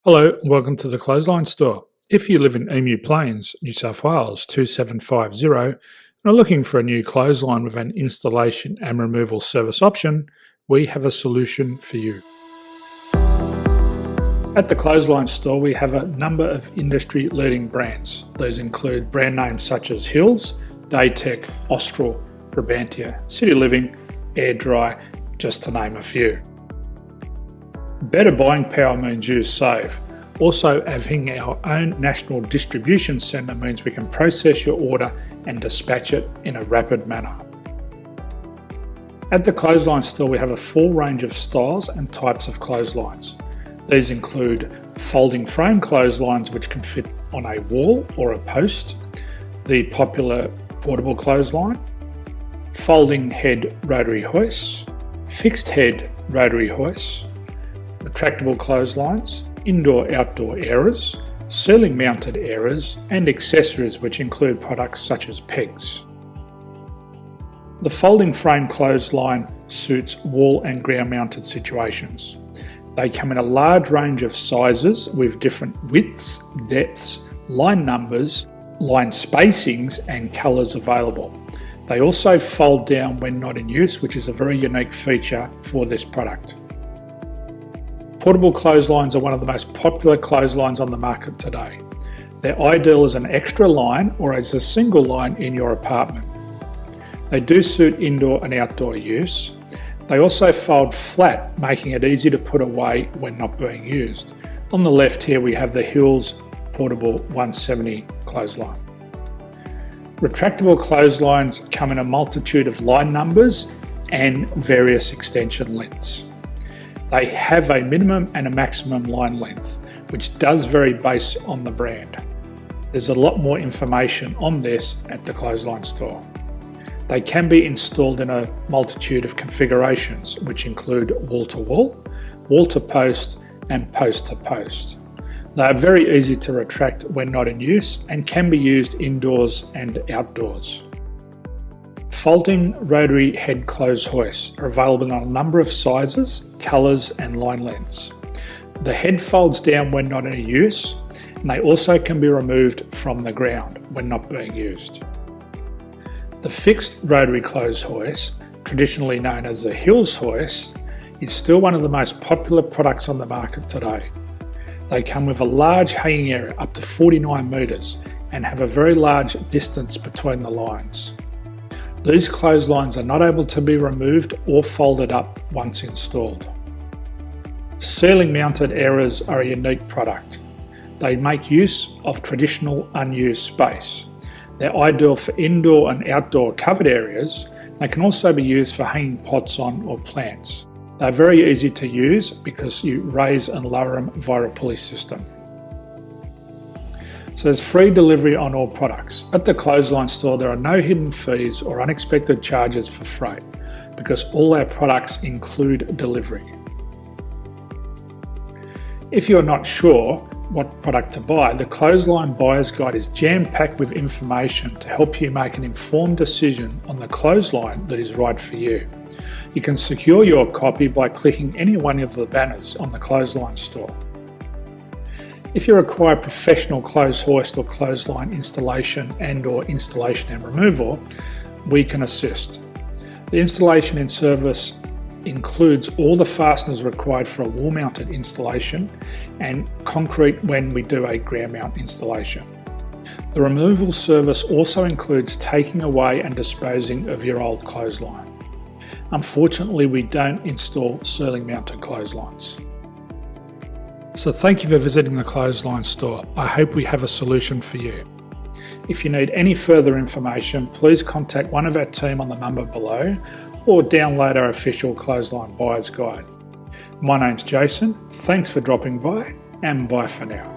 Hello and welcome to the Clothesline Store. If you live in Emu Plains, New South Wales 2750 and are looking for a new clothesline with an installation and removal service option, we have a solution for you. At the Clothesline Store we have a number of industry leading brands. These include brand names such as Hills, Daytech, Austral, Brabantia, City Living, Air Dry, just to name a few. Better buying power means you save. Also, having our own national distribution centre means we can process your order and dispatch it in a rapid manner. At the Clothesline Store we have a full range of styles and types of clotheslines. These include folding frame clotheslines which can fit on a wall or a post, the popular portable clothesline, folding head rotary hoists, fixed head rotary hoists, retractable clotheslines, indoor-outdoor airers, ceiling mounted airers and accessories which include products such as pegs. The folding frame clothesline suits wall and ground mounted situations. They come in a large range of sizes with different widths, depths, line numbers, line spacings and colours available. They also fold down when not in use, which is a very unique feature for this product. Portable clotheslines are one of the most popular clotheslines on the market today. They're ideal as an extra line or as a single line in your apartment. They do suit indoor and outdoor use. They also fold flat, making it easy to put away when not being used. On the left here we have the Hills Portable 170 clothesline. Retractable clotheslines come in a multitude of line numbers and various extension lengths. They have a minimum and a maximum line length, which does vary based on the brand. There's a lot more information on this at the Clothesline Store. They can be installed in a multitude of configurations, which include wall-to-wall, wall-to-post and post-to-post. They are very easy to retract when not in use and can be used indoors and outdoors. Folding rotary head clothes hoists are available in a number of sizes, colours and line lengths. The head folds down when not in use, and they also can be removed from the ground when not being used. The fixed rotary clothes hoist, traditionally known as the Hills hoist, is still one of the most popular products on the market today. They come with a large hanging area up to 49 metres and have a very large distance between the lines. These clotheslines are not able to be removed or folded up once installed. Ceiling mounted airers are a unique product. They make use of traditional unused space. They're ideal for indoor and outdoor covered areas. They can also be used for hanging pots on or plants. They're very easy to use because you raise and lower them via a pulley system. So there's free delivery on all products. At the Clothesline Store there are no hidden fees or unexpected charges for freight because all our products include delivery. If you're not sure what product to buy, the Clothesline Buyer's Guide is jam-packed with information to help you make an informed decision on the clothesline that is right for you. You can secure your copy by clicking any one of the banners on the Clothesline Store. If you require professional clothes hoist or clothesline installation and/or installation and removal, we can assist. The installation and service includes all the fasteners required for a wall-mounted installation and concrete when we do a ground mount installation. The removal service also includes taking away and disposing of your old clothesline. Unfortunately, we don't install ceiling mounted clotheslines. So thank you for visiting the Clothesline Store. I hope we have a solution for you. If you need any further information, please contact one of our team on the number below or download our official Clothesline Buyer's Guide. My name's Jason, thanks for dropping by and bye for now.